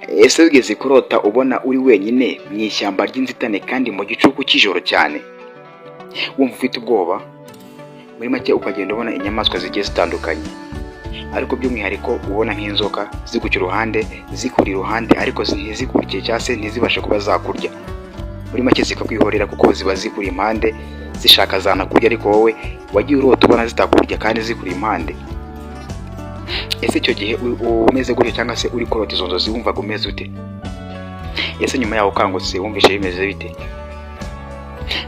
Ese wigeze kurota ubona uri wenyine mu ishyamba ry'inzitane kandi mu gicuku cy'ijoro cyane, wumva ufite ubwoba? Muri make ukagenda ubona inyamaswa zigiye zitandukanye, ariko by'umwihariko ubona nk'inzoka ziguca iruhande, zikuri iruhande, ariko ntizikurikiye cyangwa se ntizibashe kuba zakurya. Muri make zikakwihorera kuko ziba zikuri impande zishaka zanakurya, ariko wowe wagiye urota ubona zitakurya kandi zikuri impande. Ese icyo gihe umeze gutyo cyangwa se uri kurota izo nzozi wumvaga umeze ute? Ese nyuma yaho ukangutse wumvise bimeze bite?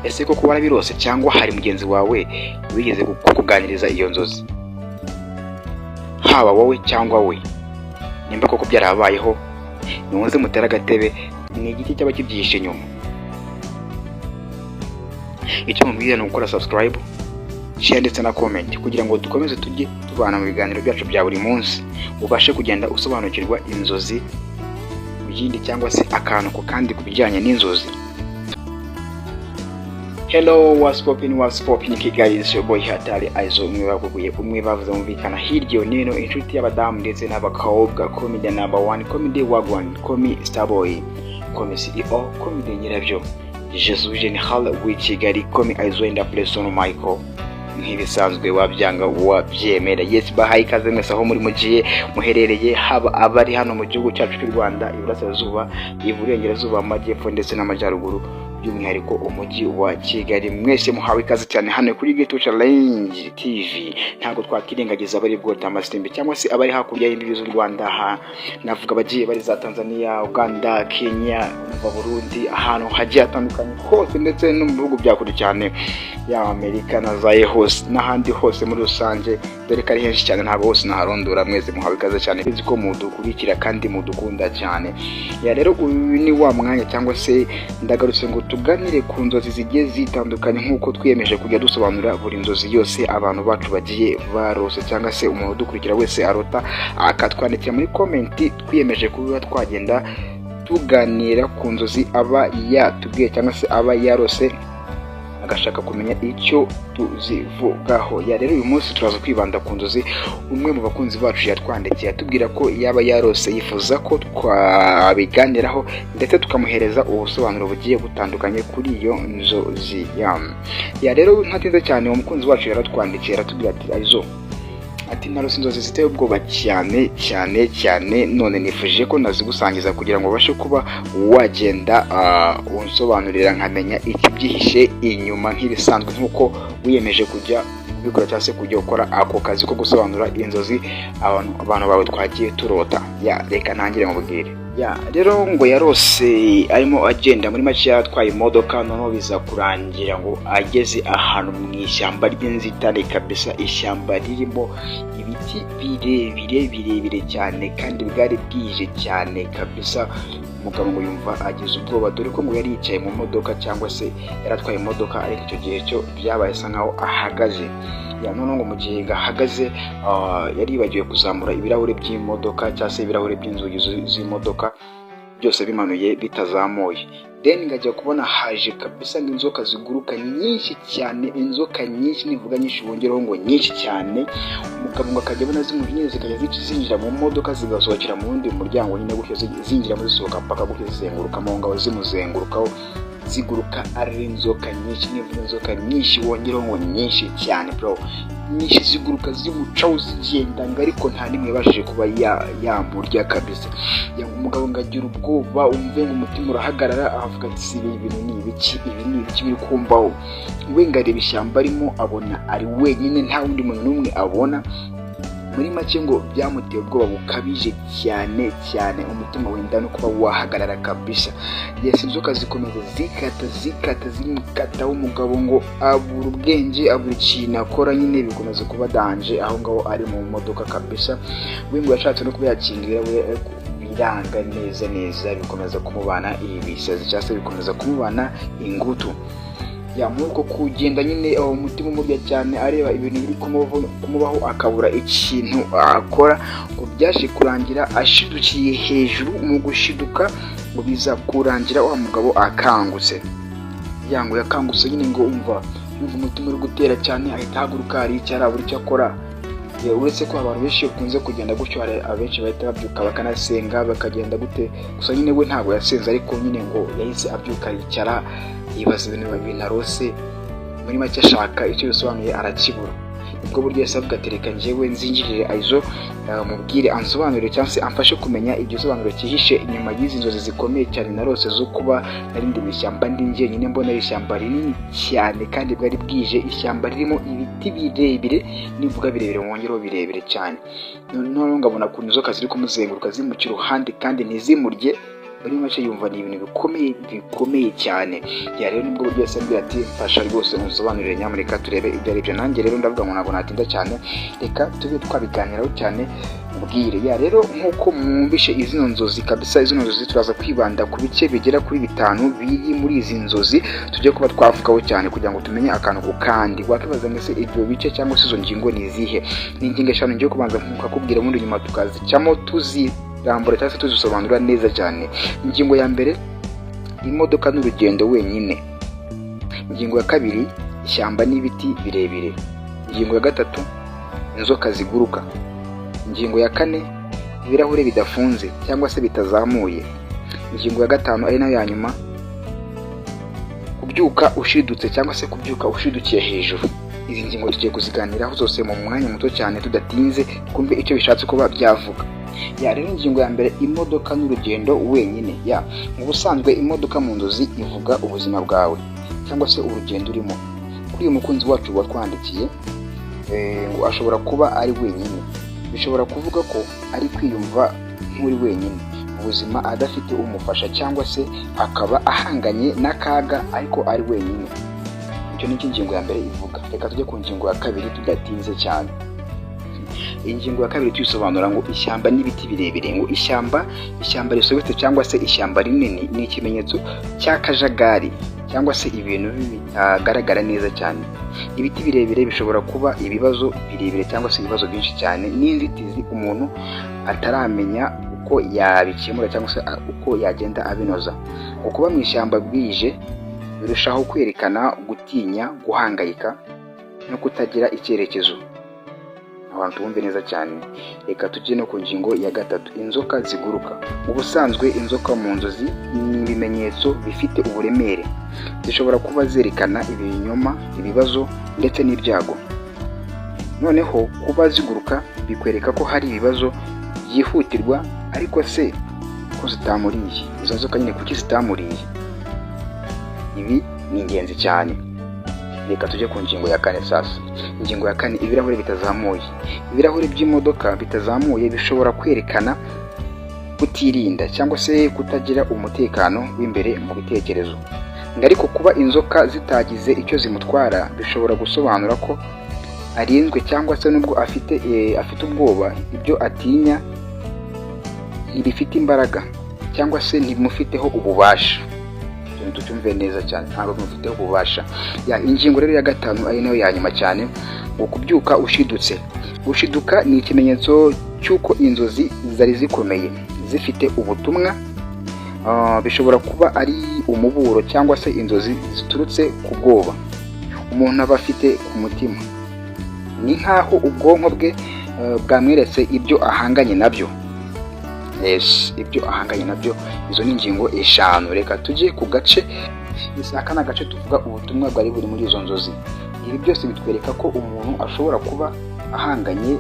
Ese koko warabirose cyangwa hari mugenzi wawe wigeze kukuganiriza iyo nzozi, haba wowe cyangwa we? Nimba koko byarabayeho, nimuze mutere agatebe, ni igiti cyaba kibyihishe inyuma. Icyo mubwira ni gukora subscribe, share ndetse na comment kugira ngo dukomeze tujye tubana mu biganiro byacu bya buri munsi, ubashe kugenda usobanukirwa inzozi byindi cyangwa se akantu ko kandi kubijyanye n'inzozi. Hello, what's popping Kigali, is your boy Hatari Aizo. Umwe bavuze mumvikana hirya nino, inshuti y'abadamu ndetse n'abakobwa, comedy number 1, comedy wagwan, comedy starboy, comedy CEO, comedy nyirabyo, Jesus General w'Kigali, comedy Aizo and Person Michael. Nk'ibisanzwe wabyanga wabyemera. Yes, bahaye ikaze mwese aho muri mugiye muherereye, haba abari hano mu gihugu cyacu cy'u Rwanda, iburasirazuba, iburengerazuba, amajyepfo ndetse n'amajyaruguru, by'umwihariko umujyi wa Kigali. Mwese muhawe ikaze cyane hano kuri Ghetto Challenge TV. Ntabwo twakirengagiza abari bwota amasimbi cyangwa se abari hakurya y'imbibi z'u Rwanda, navuga bagiye bari za Tanzania, Uganda, Kenya, Burundi, ahantu hagiye hatandukanye hose, ndetse no mu bihugu bya kure cyane ya Amerika na zaye hose n'ahandi hose muri rusange, dore ko ari henshi cyane ntabwo hose naharondora. Mwese muhawe ikaze cyane, bizi ko mudukurikira kandi mudukunda cyane. Ya rero uyu ni wa mwanya cyangwa se ndagarutse ngo tuganire ku nzozi zigiye zitandukanye, nk'uko twiyemeje kujya dusobanura buri nzozi yose abantu bacu bagiye barose, cyangwa se umuntu udukurikira wese arota akatwandikira muri comment. Twiyemeje kuba twagenda tuganira ku nzozi aba yatubwiye cyangwa se aba yarose, agashaka kumenya icyo tuzivugaho. Ya rero uyu munsi turaza kwibanda ku nzozi umwe mu bakunzi bacu yatwandikiye atubwira ko yaba yarose, yifuza ko twabiganiraho ndetse tukamuhereza ubusobanuro bugiye butandukanye kuri iyo nzozi. Ya rero ntatinze cyane, umukunzi wacu yaratwandikiye aratubwira ati Aizo, ati narose inzozi ziteye ubwoba cyane, none nifuje ko nazigusangiza kugira ngo ubashe kuba wagenda unsobanurira nkamenya ikibyihishe inyuma, nk'ibisanzwe nk'uko wiyemeje kujya ubikora cyangwa se kujya ukora ako kazi ko gusobanura inzozi abantu bawe twagiye turota. Ya reka ntangire mubwire. Ya rero ngo yarose arimo agenda, muri make yatwaye imodoka, noneho biza kurangira ngo ageze ahantu mu ishyamba ry'inzitane kabisa, ishyamba ririmo ibiti birebire cyane kandi bwari bwije cyane kabisa. Umugabo ngo yumva agize ubwoba, dore ko ngo yari yicaye mu modoka cyangwa se yaratwaye imodoka, ariko icyo gihe cyo byabaye asa nkaho ahagaze. Ya none ngo mu gihe gahagaze yari yibagiwe kuzamura ibirahure by'imodoka cyangwa se ibirahure by'inzugi z'imodoka, byose bimanuye bitazamuye. Then ngajya kubona haje kabisa inzoka ziguruka nyinshi cyane, inzoka nyinshi, nivuga nyinshi bongeraho ngo nyinshi cyane. Umugabo ngo akajya abona zimuvinye zikajya zinjira mu modoka zigasohokera mu wundi muryango, nyine gutyo zinjira muri sohoka mpaka gutyo zizengurukamo, ngabo zimuzengurukaho, ziguruka ari inzoka nyinshi, nivuga inzoka nyinshi wongeraho ngo nyinshi cyane bro, nyinshi ziguruka zimucaho zigenda, ariko nta nimwe yabashije kuba yamurya kabisa. Ya umugabo ngagira ubwoba, umve ngo umutima urahagarara, avuga ati si ibintu ni ibiki biri kumbaho. We ngareba ishyamba arimo abona ari wenyine, nta wundi muntu n'umwe abona. Muri make ngo byamuteye ubwoba bukabije cyane, umutima wenda no kuba wahagarara kabisa. Yes, inzoka zikomeza zikata zimukata, umugabo ngo abura ubwenge, abura ikintu akora, nyine bikomeza kuba danje aho ngaho ari mu modoka kabisa. We ngo yashatse no kuba yakingira, we biranga neza, bikomeza kumubana ibisazi cyangwa se bikomeza kumubana ingutu. Ya muko kugenda nyine umutima umurya cyane, areba ibintu biri kumubaho akabura ikintu akora. Ngo byaje kurangira ashidukiye hejuru, mu gushiduka ngo biza kurangira wa mugabo akangutse. Yango yakangutse nyine ngo umva umutima uri gutera cyane, ahita haguruka aricara buri cyo akora. uretse ko abantu benshi bakunze kugenda gutyo, hari abenshi bahita babyuka bakanasenga bakagenda gute, gusa nyine we ntabwo yasenze, ariko nyine ngo yahise abyuka yicara yibaza ibintu binarose, muri make ashaka icyo bisobanuye arakibura. Ubwo buryo yasabwa atereka njyewe nzinjirire Aizo mubwire ansobanurire cyangwa se amfashe kumenya ibyo sobanuro cyihishe inyuma y'izi nzozi zikomeye cyane narose zo kuba narindi mu ishyamba ndi njyenyine, mbona ishyamba rinini cyane kandi bwari bwije, ishyamba ririmo ibiti birebire, nivuga birebire mwongereho birebire cyane, noneho ngabona ku inzoka ziri kumuzenguruka zimuca iruhande kandi ntizimurye. Muri make yumva ni ibintu bikomeye cyane. Rero nibwo buryo yasabwe ati mfasha rwose unsobanurire nyamuneka turebe ibyo ari byo. Nanjye rero ndavuga ngo ntabwo natinda cyane, reka tube twabiganiraho cyane mubwire. Rero nk'uko mwumvishe izino nzozi kabisa, izino nzozi turaza kwibanda ku bice bigera kuri 5 biri muri izi nzozi tujye kuba twavugaho cyane kugira ngo tumenye akantu ku kandi. Wakibaza ngo se ibyo bice cyangwa se izo ngingo ni izihe? Ni ingingo eshanu ngiye kubanza nkakubwira, ubundi nyuma tukazicamo rambura cyangwa se tuzisobanura neza cyane. Ingingo ya mbere, imodoka n'urugendo wenyine. Ingingo ya kabiri, ishyamba n'ibiti birebire. Ingingo ya gatatu, inzoka ziguruka. Ingingo ya kane, ibirahure bidafunze cyangwa se bitazamuye. Ingingo ya gatanu ari nayo ya nyuma, kubyuka ushidutse cyangwa se kubyuka ushidukiye hejuru. Izi ngingo tugiye kuziganiraho zose mu mwanya muto cyane tudatinze, kumve icyo bishatse kuba byavuga. Rero ingingo ya mbere, imodoka n'urugendo wenyine. Mu busanzwe imodoka mu nzozi ivuga ubuzima bwawe cyangwa se urugendo urimo. Kuri uyu mukunzi wacu watwandikiye ngo ashobora kuba ari wenyine, bishobora kuvuga ko ari kwiyumva nk'uri wenyine mu buzima, adafite umufasha cyangwa se akaba ahanganye n'akaga ariko ari wenyine. Icyo ni ingingo ya mbere ivuga. Reka tujye ku ngingo ya kabiri tudatinze cyane. Ingingo ya kabiri tuyisobanura ngo ishyamba n'ibiti birebire. Ngo ishyamba risobetse cyangwa se ishyamba rinini ni ikimenyetso cy'akajagari cyangwa se ibintu bitagaragara neza cyane. Ibiti birebire bishobora kuba ibibazo birebire cyangwa se ibibazo byinshi cyane n'inzitizi umuntu ataramenya uko yabikemura cyangwa se uko yagenda abinoza. Kuba mu ishyamba bwije birushaho kwerekana gutinya, guhangayika no kutagira icyerekezo. Abantu bumve neza cyane. Reka tujye no ku ngingo ya gatatu, inzoka ziguruka. Mu busanzwe inzoka mu nzozi ni ibimenyetso bifite uburemere, zishobora kuba zerekana ibinyoma, ibibazo ndetse n'ibyago. Noneho kuba ziguruka bikwereka ko hari ibibazo byihutirwa, ariko se ko zitamuriye? Izo nzoka nyine kuki zitamuriye? Ibi ni ingenzi cyane. Reka tujye ku ngingo ya kane sasa. Ingingo ya kane, ibirahure bitazamuye. Ibirahure by'imodoka bitazamuye bishobora kwerekana kutirinda cyangwa se kutagira umutekano w'imbere mu bitekerezo. Ariko kuba inzoka zitagize icyo zimutwara bishobora gusobanura ko arinzwe cyangwa se nubwo afite ubwoba, ibyo atinya ntibifite imbaraga cyangwa se ntibimufiteho ububasha. Tucyumve neza cyane, ntabwo bimufiteho ububasha. Ingingo rero ya gatanu ari nayo ya nyuma cyane, ngo kubyuka ushidutse. Gushiduka ni ikimenyetso cy'uko inzozi zari zikomeye zifite ubutumwa. Bishobora kuba ari umuburo cyangwa se inzozi ziturutse ku bwoba umuntu aba afite ku mutima. Ni nk'aho ubwonko bwe bwamweretse ibyo ahanganye nabyo. Ibyo ahanganye nabyo. Izo ni ingingo eshanu. Reka tujye ku gace, aka ni agace tuvuga ubutumwa bwari buri muri izo nzozi. Ibi byose bitwereka ko umuntu ashobora kuba ahanganye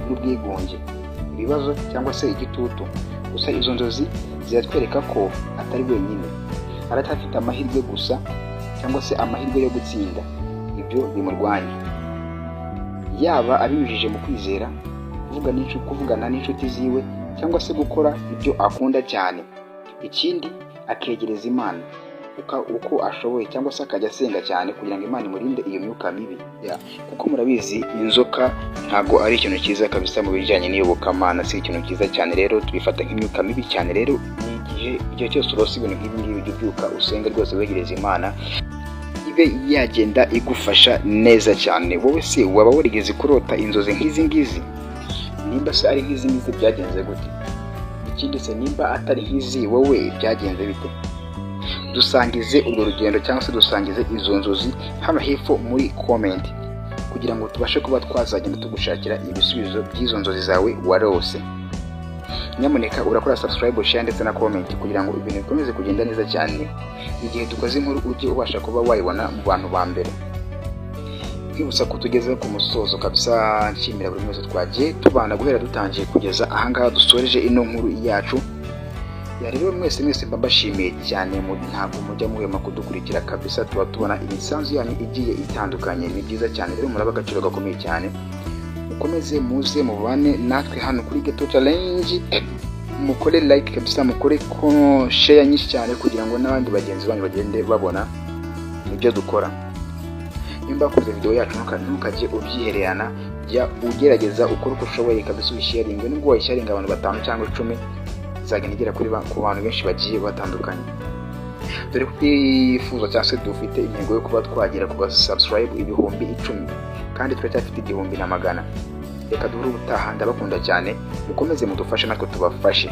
n'ubwigunge, ibibazo cyangwa se igitutu. Gusa izo nzozi ziratwereka ko atari wenyine, aracyafite amahirwe gusa cyangwa se amahirwe yo gutsinda ibyo bimurwanya, yaba abinyujije mu kwizera, kuvugana n'inshuti ziwe cyangwa se gukora ibyo akunda cyane. Ikindi, akegereza Imana uko ashoboye cyangwa se akajya asenga cyane kugira ngo Imana imurinde iyo myuka mibi. Kuko murabizi inzoka ntabwo ari ikintu cyiza kabisa mu bijyanye n'iyobokamana, si ikintu cyiza cyane. Rero tubifata nk'imyuka mibi cyane. Rero ni igihe cyose urose ibintu nk'ibi ngibi ujye ubyuka usenge rwose wegereza Imana, ibe yagenda igufasha neza cyane. Wowe se waba warigeze kurota inzozi nk'izi ngizi? Nimba se ari nk'izi ngizi byagenze gute? Ikindi se nimba atari nk'izi wowe byagenze bite? Dusangize urwo rugendo cyangwa se dusangize izo nzozi hano hepfo muri comment. kugira ngo tubashe kuba twazagenda tugushakira ibisubizo by'izo nzozi zawe warose. Nyamuneka urakora subscribe, share ndetse na comment kugira ngo ibintu bikomeze kugenda neza cyane. Igihe dukoze inkuru ujye ubasha kuba wayibona mu bantu ba mbere. Kwibutsa ko tugeze ku musozo kabisa, nshimira buri wese twagiye tubana guhera dutangiye kugeza ahangaha dusoreje ino nkuru yacu. Rero mwese mbashimiye cyane, ntabwo mujya muhema kudukurikira kabisa, tuba tubona imisanzu yanyu igiye itandukanye. Ni byiza cyane rero, muraba agaciro gakomeye cyane. Mukomeze muze mubane natwe hano kuri Ghetto Challenge, mukore like kabisa, mukore share nyinshi cyane kugira ngo n'abandi bagenzi banyu bagende babona ibyo dukora. Nimba kuze video yacu ntukajye ubyihererana, jya ugerageza ukora uko ushoboye kabisa, ubisharing. Nubwo wayisharing abantu 5 cyangwa 10 zagenda igera ku bantu benshi bagiye batandukanye. Dore ko twifuza cyangwa se dufite intego yo kuba twagera ku subscribe 10,000 kandi turacyafite 1,100. Reka duhure ubutaha, ndabakunda cyane, mukomeze mudufashe natwe tubafashe.